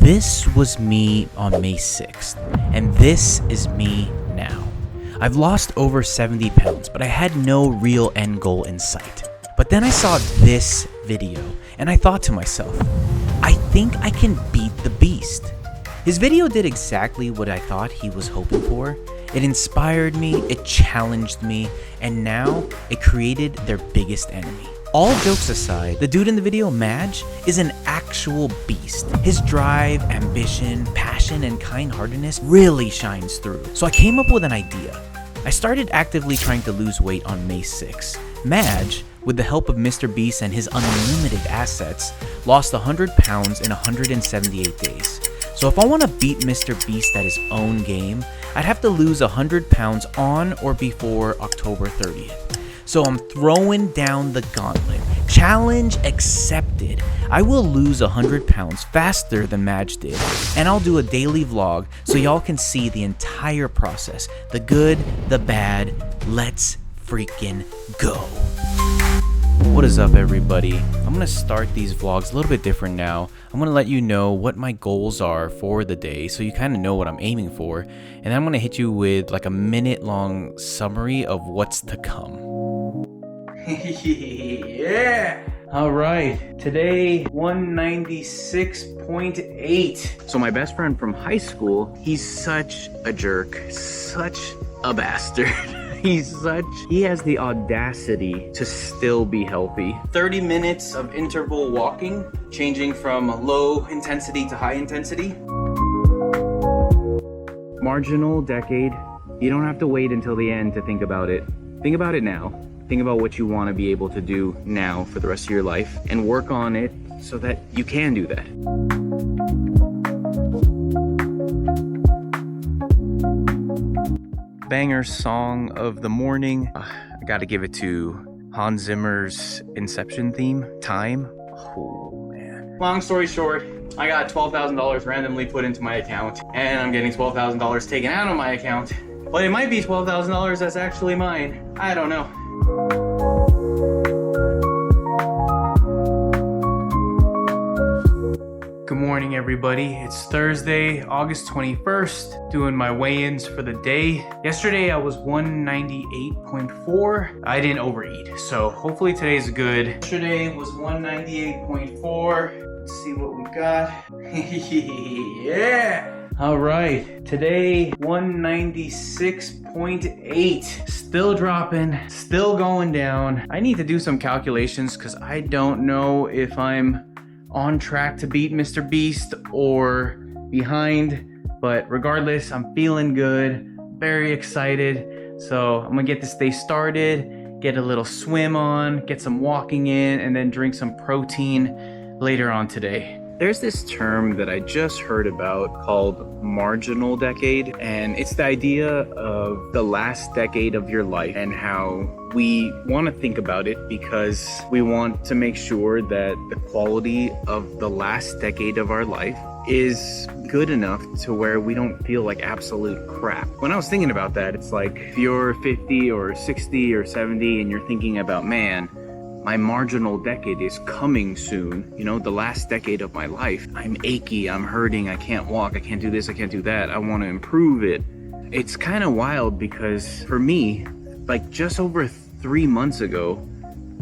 This was me on May 6th, and this is me now. I've lost over 70 pounds, but I had no real end goal in sight. But then I saw this video, and I thought to myself, I think I can beat the beast. His video did exactly what I thought he was hoping for. It inspired me, it challenged me, and now it created their biggest enemy. All jokes aside, the dude in the video, Madge, is an actual beast. His drive, ambition, passion, and kind-heartedness really shines through. So I came up with an idea. I started actively trying to lose weight on May 6th. Madge, with the help of Mr. Beast and his unlimited assets, lost 100 pounds in 178 days. So if I want to beat Mr. Beast at his own game, I'd have to lose 100 pounds on or before October 30th. So I'm throwing down the gauntlet. Challenge accepted. I will lose 100 pounds faster than Madge did, and I'll do a daily vlog so y'all can see the entire process. The good, the bad. Let's freaking go. What is up, everybody? I'm gonna start these vlogs a little bit different now. I'm gonna let you know what my goals are for the day so you kind of know what I'm aiming for, and then I'm gonna hit you with like a minute-long summary of what's to come. Yeah! Alright, today 196.8. So my best friend from high school, he's such a jerk, such a bastard. He has the audacity to still be healthy. 30 minutes of interval walking, changing from low intensity to high intensity. Marginal Decade. You don't have to wait until the end to think about it. Think about it now. Think about what you want to be able to do now for the rest of your life and work on it so that you can do that. Banger song of the morning. I gotta give it to Hans Zimmer's Inception theme, Time. Oh man. Long story short, I got $12,000 randomly put into my account, and I'm getting $12,000 taken out of my account. But it might be $12,000 that's actually mine. I don't know. Good morning, everybody. It's Thursday, August 21st, doing my weigh-ins for the day. Yesterday I was 198.4. I didn't overeat, so hopefully today's good. Yesterday was 198.4. Let's see what we got. Yeah! All right, today 196.8. Still dropping, still going down. I need to do some calculations because I don't know if I'm on track to beat Mr. Beast or behind, but regardless, I'm feeling good, very excited. So I'm gonna get this day started, get a little swim on, get some walking in, and then drink some protein later on today. There's this term that I just heard about called Marginal Decade, and it's the idea of the last decade of your life and how we want to think about it because we want to make sure that the quality of the last decade of our life is good enough to where we don't feel like absolute crap. When I was thinking about that, it's like if you're 50 or 60 or 70 and you're thinking about, man, my marginal decade is coming soon, you know, the last decade of my life. I'm achy, I'm hurting, I can't walk, I can't do this, I can't do that, I want to improve it. It's kind of wild because for me, like just over 3 months ago,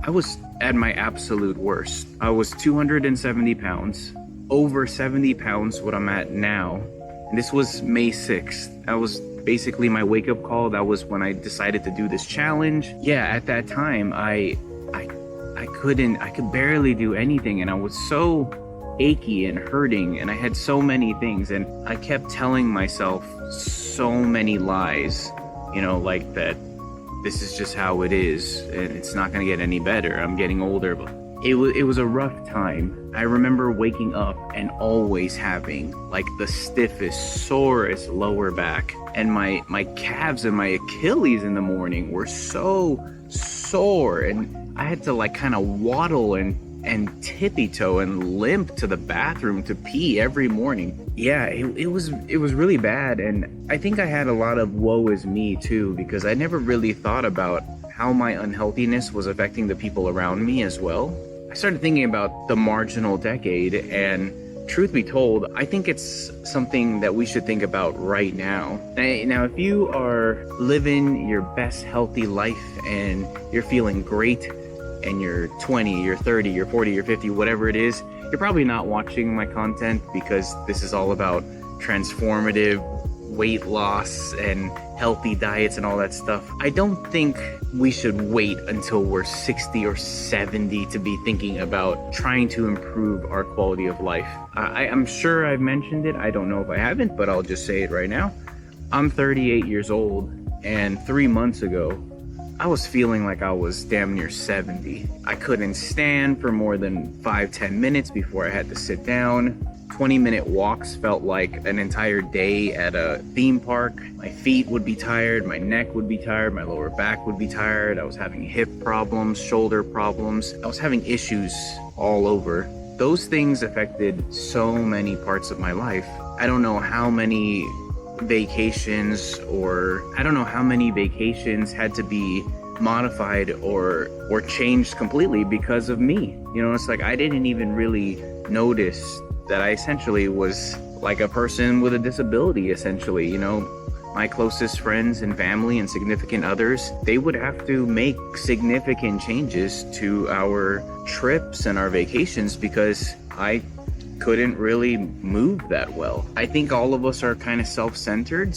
I was at my absolute worst. I was 270 pounds, over 70 pounds what I'm at now. And this was May 6th. That was basically my wake-up call. That was when I decided to do this challenge. Yeah, at that time, I could barely do anything, and I was so achy and hurting, and I had so many things, and I kept telling myself so many lies, you know, like that this is just how it is and it's not gonna get any better. I'm getting older, but it was a rough time. I remember waking up and always having like the stiffest, sorest lower back, and my calves and my Achilles in the morning were so sore, and I had to like kind of waddle and tippy toe and limp to the bathroom to pee every morning. Yeah, it was really bad, and I think I had a lot of woe is me too, because I never really thought about how my unhealthiness was affecting the people around me as well. I started thinking about the marginal decade and truth be told, I think it's something that we should think about right now. Now, if you are living your best healthy life and you're feeling great and you're 20, you're 30, you're 40, you're 50, whatever it is, you're probably not watching my content because this is all about transformative weight loss and healthy diets and all that stuff. I don't think we should wait until we're 60 or 70 to be thinking about trying to improve our quality of life. I'm sure I've mentioned it. I don't know if I haven't, but I'll just say it right now. I'm 38 years old, and 3 months ago, I was feeling like I was damn near 70. I couldn't stand for more than 5-10 minutes before I had to sit down. 20-minute walks felt like an entire day at a theme park. My feet would be tired, my neck would be tired, my lower back would be tired. I was having hip problems, shoulder problems. I was having issues all over. Those things affected so many parts of my life. I don't know how many vacations had to be modified or changed completely because of me. You know, it's like I didn't even really notice that I essentially was like a person with a disability, essentially. You know, my closest friends and family and significant others, they would have to make significant changes to our trips and our vacations because I couldn't really move that well. I think all of us are kind of self-centered.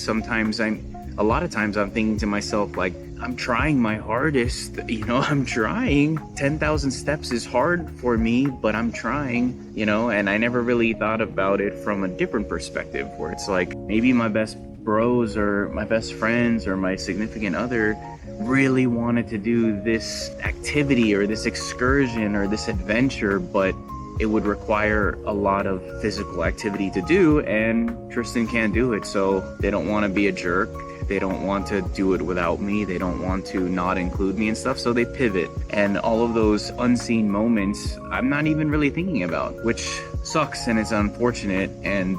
A lot of times I'm thinking to myself, like, I'm trying my hardest, you know, I'm trying. 10,000 steps is hard for me, but I'm trying, you know, and I never really thought about it from a different perspective where it's like, maybe my best bros or my best friends or my significant other really wanted to do this activity or this excursion or this adventure, but it would require a lot of physical activity to do, and Tristan can't do it, so they don't want to be a jerk. They don't want to do it without me. They don't want to not include me and stuff, so they pivot. And all of those unseen moments, I'm not even really thinking about, which sucks and it's unfortunate. And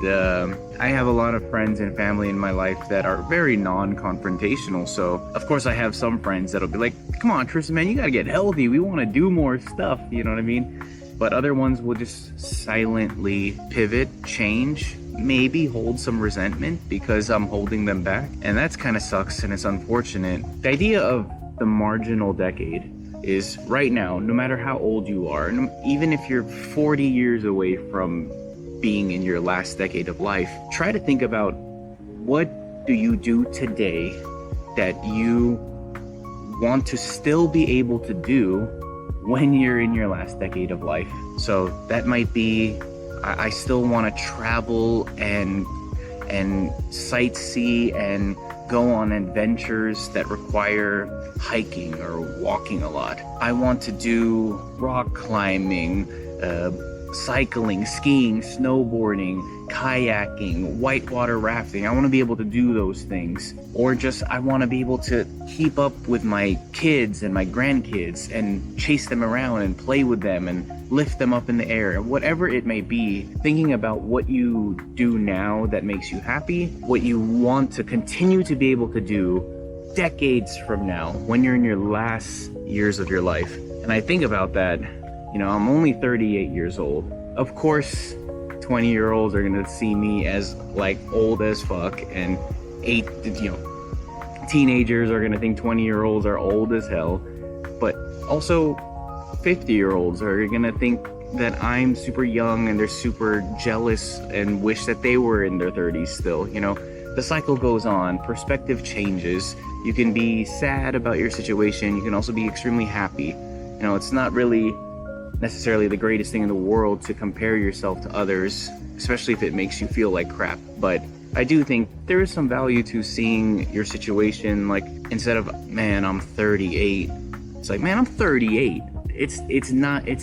I have a lot of friends and family in my life that are very non-confrontational. So, of course, I have some friends that'll be like, come on, Tristan, man, you gotta get healthy. We want to do more stuff, you know what I mean? But other ones will just silently pivot, change, maybe hold some resentment because I'm holding them back. And that's kind of sucks and it's unfortunate. The idea of the marginal decade is right now, no matter how old you are, and even if you're 40 years away from being in your last decade of life, try to think about what do you do today that you want to still be able to do when you're in your last decade of life. So that might be, I still want to travel and sightsee and go on adventures that require hiking or walking a lot. I want to do rock climbing, cycling, skiing, snowboarding, kayaking, whitewater rafting. I want to be able to do those things. Or just, I want to be able to keep up with my kids and my grandkids and chase them around and play with them and lift them up in the air. Whatever it may be, thinking about what you do now that makes you happy, what you want to continue to be able to do decades from now when you're in your last years of your life. And I think about that, you know, I'm only 38 years old. Of course, 20-year-olds are gonna see me as like old as fuck, and teenagers are gonna think 20-year-olds are old as hell. But also 50-year-olds are gonna think that I'm super young and they're super jealous and wish that they were in their 30s still. You know, the cycle goes on, perspective changes. You can be sad about your situation, you can also be extremely happy. You know, it's not really necessarily the greatest thing in the world to compare yourself to others, especially if it makes you feel like crap. But I do think there is some value to seeing your situation, like, instead of, man, I'm 38, it's like, man, I'm 38. It's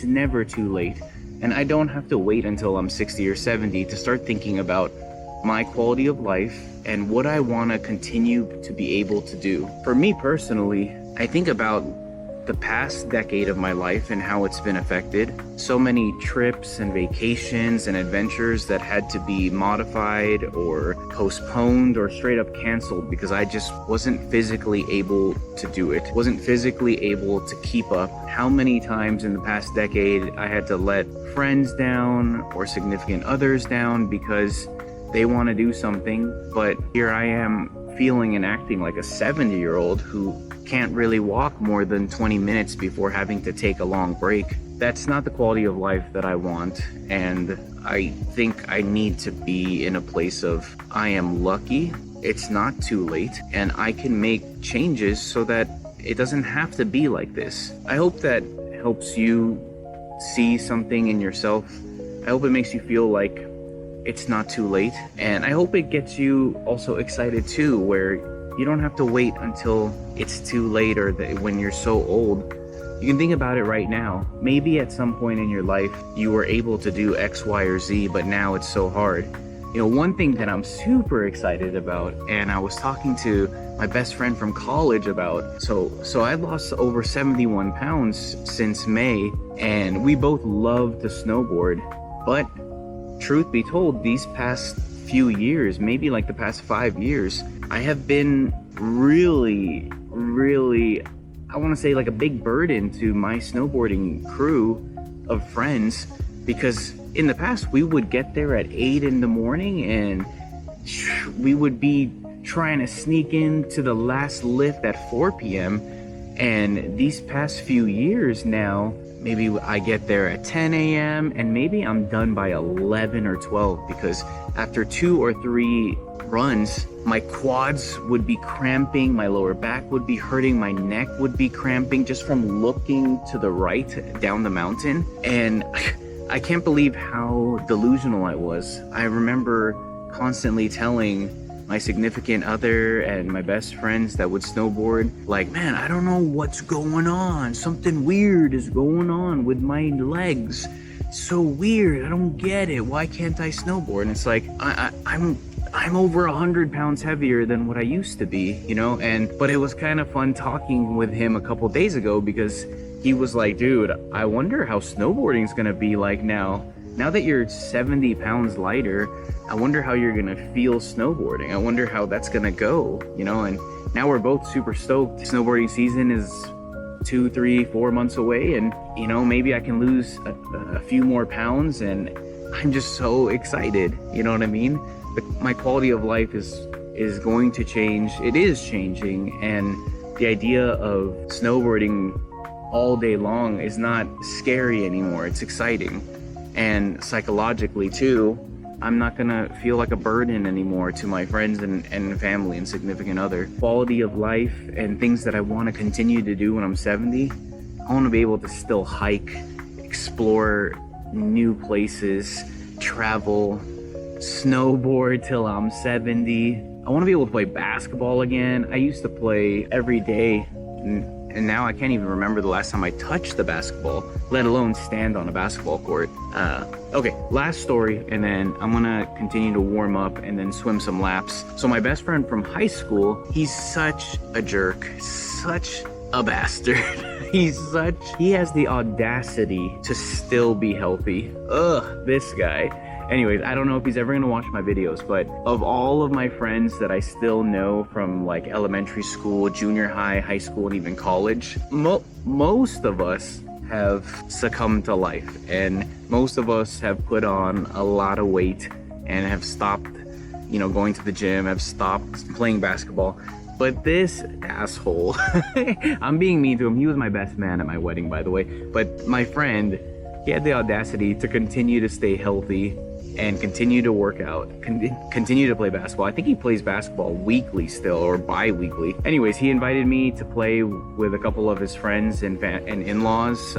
never too late. And I don't have to wait until I'm 60 or 70 to start thinking about my quality of life and what I want to continue to be able to do. For me personally, I think about the past decade of my life and how it's been affected. So many trips and vacations and adventures that had to be modified or postponed or straight up canceled because I just wasn't physically able to do it. Wasn't physically able to keep up. How many times in the past decade I had to let friends down or significant others down because they want to do something, but here I am feeling and acting like a 70-year-old who can't really walk more than 20 minutes before having to take a long break. That's not the quality of life that I want, and I think I need to be in a place of I am lucky, it's not too late, and I can make changes so that it doesn't have to be like this. I hope that helps you see something in yourself. I hope it makes you feel like it's not too late, and I hope it gets you also excited too, where you don't have to wait until it's too late or when you're so old. You can think about it right now. Maybe at some point in your life you were able to do X, Y, or Z, but now it's so hard. You know, one thing that I'm super excited about, and I was talking to my best friend from college about, so I lost over 71 pounds since May, and we both love to snowboard, but truth be told, these past few years, maybe like the past 5 years, I have been really, I want to say like a big burden to my snowboarding crew of friends, because in the past we would get there at 8 in the morning and we would be trying to sneak into the last lift at 4 p.m. And these past few years now, maybe I get there at 10 a.m. and maybe I'm done by 11 or 12, because after 2 or 3 runs, my quads would be cramping, my lower back would be hurting, my neck would be cramping just from looking to the right down the mountain. And I can't believe how delusional I was. I remember constantly telling my significant other and my best friends that would snowboard, like, man, I don't know what's going on. Something weird is going on with my legs. So weird. I don't get it. Why can't I snowboard? And it's like, I'm over 100 pounds heavier than what I used to be, you know? But it was kind of fun talking with him a couple days ago, because he was like, dude, I wonder how snowboarding is gonna be like now. Now that you're 70 pounds lighter, I wonder how you're gonna feel snowboarding. I wonder how that's gonna go, you know? And now we're both super stoked. Snowboarding season is 2, 3, 4 months away, and you know, maybe I can lose a few more pounds, and I'm just so excited, you know what I mean? My quality of life is going to change. It is changing, and the idea of snowboarding all day long is not scary anymore. It's exciting. And psychologically too, I'm not gonna feel like a burden anymore to my friends and family and significant other. Quality of life and things that I want to continue to do when I'm 70, I want to be able to still hike, explore new places, travel, snowboard till I'm 70. I want to be able to play basketball again. I used to play every day, and now I can't even remember the last time I touched the basketball, let alone stand on a basketball court. Okay, last story, and then I'm gonna continue to warm up and then swim some laps. So my best friend from high school, he's such a jerk, such a bastard. He has the audacity to still be healthy. Ugh, this guy. Anyways, I don't know if he's ever gonna watch my videos, but of all of my friends that I still know from like elementary school, junior high, high school, and even college, most of us have succumbed to life, and most of us have put on a lot of weight and have stopped, you know, going to the gym, have stopped playing basketball. But this asshole, I'm being mean to him. He was my best man at my wedding, by the way. But my friend, he had the audacity to continue to stay healthy and continue to work out, continue to play basketball. I think he plays basketball weekly still, or bi-weekly. Anyways, he invited me to play with a couple of his friends and in-laws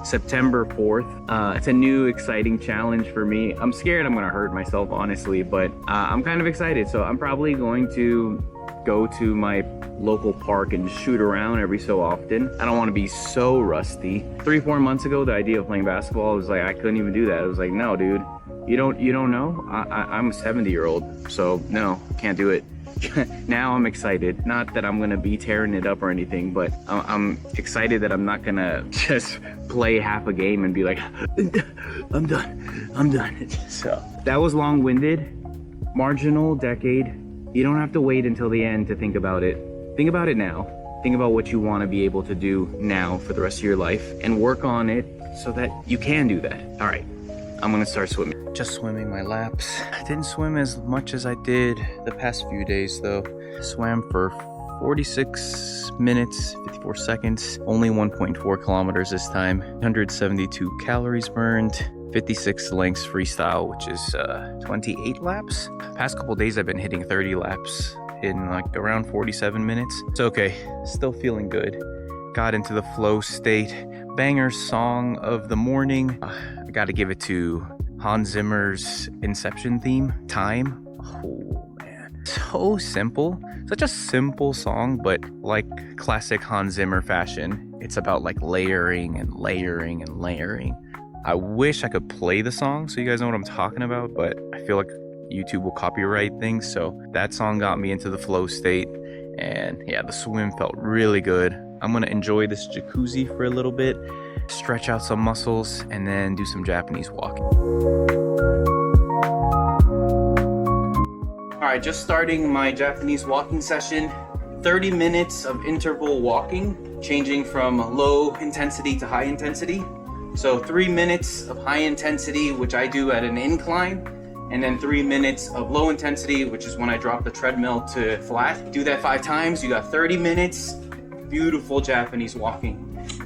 September 4th. It's a new exciting challenge for me. I'm scared I'm gonna hurt myself, honestly, but I'm kind of excited. So I'm probably going to go to my local park and shoot around every so often. I don't want to be so rusty. 3-4 months ago, the idea of playing basketball was like, I couldn't even do that. I was like, no, dude, you don't know? I'm a 70-year-old, so no, can't do it. Now I'm excited. Not that I'm gonna be tearing it up or anything, but I'm excited that I'm not gonna just play half a game and be like, I'm done. So that was long-winded. Marginal Decade. You don't have to wait until the end to think about it. Think about it now. Think about what you want to be able to do now for the rest of your life and work on it so that you can do that. All right, I'm gonna start swimming. Just swimming my laps. I didn't swim as much as I did the past few days though. Swam for 46 minutes, 54 seconds, only 1.4 kilometers this time, 172 calories burned, 56 lengths freestyle, which is 28 laps. Past couple days I've been hitting 30 laps in like around 47 minutes. It's okay, still feeling good. Got into the flow state. Banger song of the morning. I gotta give it to Hans Zimmer's Inception theme, Time. Oh man, so simple. Such a simple song, but like classic Hans Zimmer fashion, it's about like layering and layering and layering. I wish I could play the song so you guys know what I'm talking about, but I feel like YouTube will copyright things. So that song got me into the flow state, and yeah, the swim felt really good. I'm gonna enjoy this jacuzzi for a little bit, stretch out some muscles, and then do some Japanese walking. All right, just starting my Japanese walking session. 30 minutes of interval walking, changing from low intensity to high intensity. So 3 minutes of high intensity, which I do at an incline, and then 3 minutes of low intensity, which is when I drop the treadmill to flat. Do that 5 times, you got 30 minutes, beautiful Japanese walking.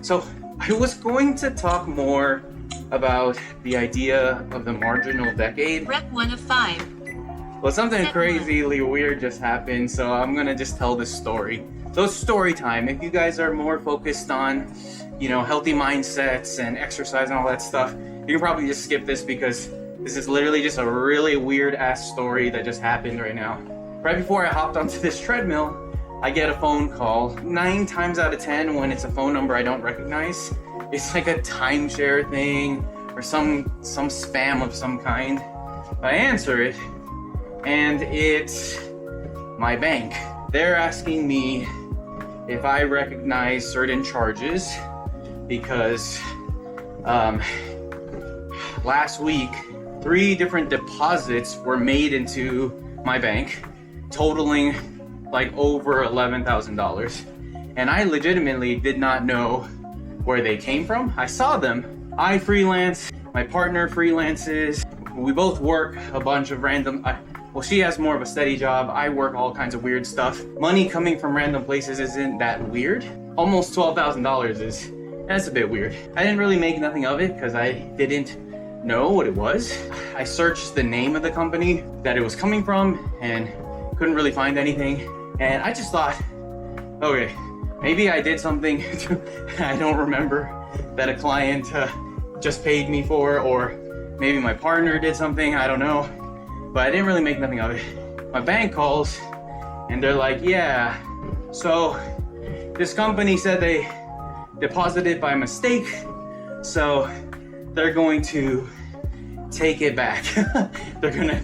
So I was going to talk more about the idea of the marginal decade. Rep 1 of 5. Well, something crazily weird just happened, so I'm gonna just tell this story. So it's story time. If you guys are more focused on, you know, healthy mindsets and exercise and all that stuff, you can probably just skip this because this is literally just a really weird ass story that just happened right now. Right before I hopped onto this treadmill, I get a phone call. 9 times out of 10 when it's a phone number I don't recognize, it's like a timeshare thing or some spam of some kind. I answer it and it's my bank. They're asking me if I recognize certain charges because last week 3 different deposits were made into my bank totaling like over $11,000, and I legitimately did not know where they came from. I saw them. I freelance, my partner freelances, we both work a bunch of random, well, she has more of a steady job. I work all kinds of weird stuff. Money coming from random places isn't that weird. Almost $12,000 that's a bit weird. I didn't really make nothing of it because I didn't know what it was. I searched the name of the company that it was coming from and couldn't really find anything. And I just thought, okay, maybe I did something I don't remember that a client just paid me for, or maybe my partner did something, I don't know. But I didn't really make nothing of it. My bank calls and they're like, yeah, so this company said they deposited by mistake, so they're going to take it back. they're gonna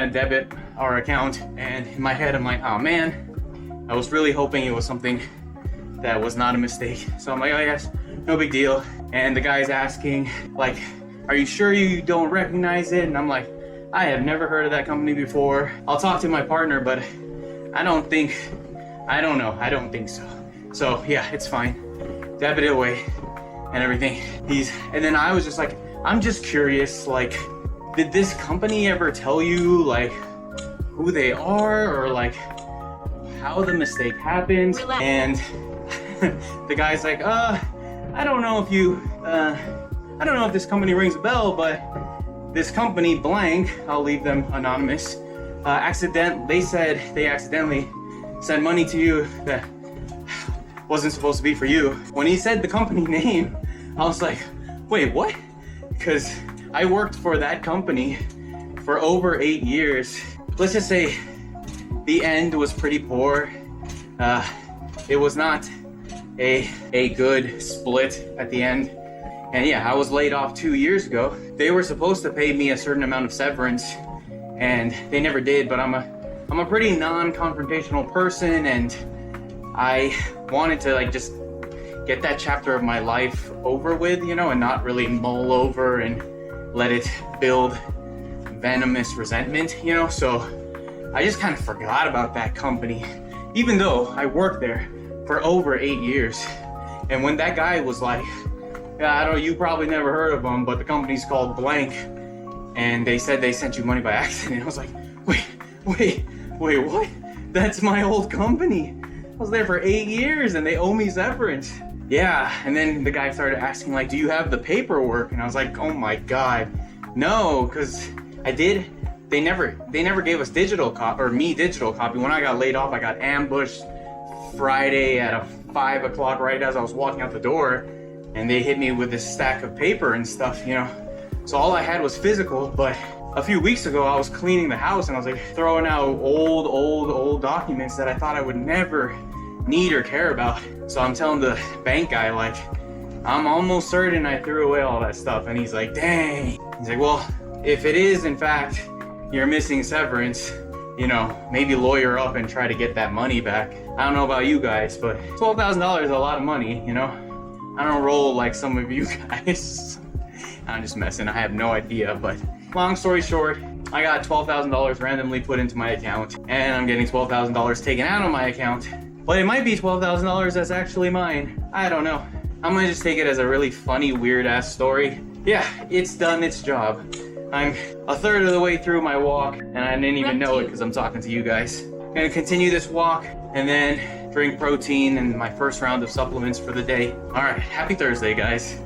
debit our account. And in my head I'm like, oh man, I was really hoping it was something that was not a mistake. So I'm like, oh yes, no big deal. And the guy's asking like, are you sure you don't recognize it? And I'm like, I have never heard of that company before. I'll talk to my partner, but I don't think so. So yeah, it's fine. Debit it away and everything. And then I was just like, I'm just curious, like, did this company ever tell you like who they are or like how the mistake happened? Relax. And the guy's like, I don't know if this company rings a bell, but this company blank, I'll leave them anonymous, they said they accidentally sent money to you that wasn't supposed to be for you. When he said the company name, I was like, wait, what? Because I worked for that company for over 8 years. Let's just say the end was pretty poor. It was not a good split at the end. And yeah, I was laid off 2 years ago. They were supposed to pay me a certain amount of severance and they never did, but I'm I'm a pretty non-confrontational person, and I wanted to like just get that chapter of my life over with, you know, and not really mull over and let it build venomous resentment, you know. So I just kind of forgot about that company, even though I worked there for over 8 years. And when that guy was like, yeah, I don't, you probably never heard of them, but the company's called blank, and they said they sent you money by accident, I was like, wait, what? That's my old company. I was there for 8 years and they owe me severance. Yeah, and then the guy started asking like, do you have the paperwork? And I was like, oh my God, no, because I did. They never gave us digital copy, or me digital copy. When I got laid off, I got ambushed Friday at 5 o'clock right as I was walking out the door, and they hit me with this stack of paper and stuff, you know. So all I had was physical, but a few weeks ago I was cleaning the house and I was like throwing out old documents that I thought I would never need or care about. So I'm telling the bank guy like, I'm almost certain I threw away all that stuff. And he's like, dang. He's like, well, if it is in fact you're missing severance, you know, maybe lawyer up and try to get that money back. I don't know about you guys, but $12,000 is a lot of money, you know. I don't roll like some of you guys. I'm just messing, I have no idea, but long story short, I got $12,000 randomly put into my account, and I'm getting $12,000 taken out of my account. But it might be $12,000 that's actually mine. I don't know. I'm gonna just take it as a really funny, weird ass story. Yeah, it's done its job. I'm a third of the way through my walk, and I didn't even know it because I'm talking to you guys. I'm gonna continue this walk and then drink protein and my first round of supplements for the day. All right, happy Thursday, guys.